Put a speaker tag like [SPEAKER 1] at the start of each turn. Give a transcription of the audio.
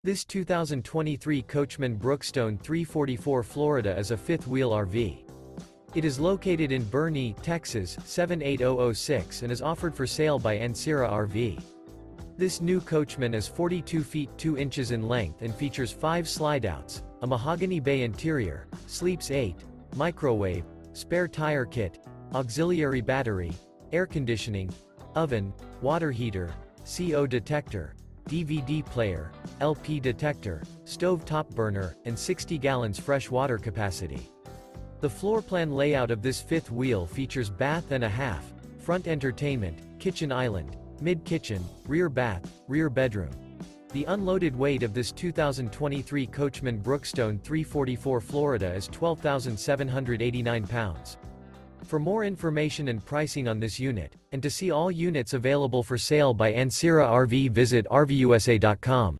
[SPEAKER 1] This 2023 Coachmen Brookstone 344 Florida is a fifth-wheel RV. It is located in Boerne, Texas, 78006 and is offered for sale by Ancira RV. This new Coachmen is 42 feet 2 inches in length and features 5 slideouts, a Mahogany Bay interior, sleeps 8, microwave, spare tire kit, auxiliary battery, air conditioning, oven, water heater, CO detector, DVD player, LP detector, stove top burner, and 60 gallons fresh water capacity. The floor plan layout of this fifth wheel features bath and a half, front entertainment, kitchen island, mid-kitchen, rear bath, rear bedroom. The unloaded weight of this 2023 Coachmen Brookstone 344 Florida is 12,789 pounds. For more information and pricing on this unit, and to see all units available for sale by Ancira RV, visit RVUSA.com.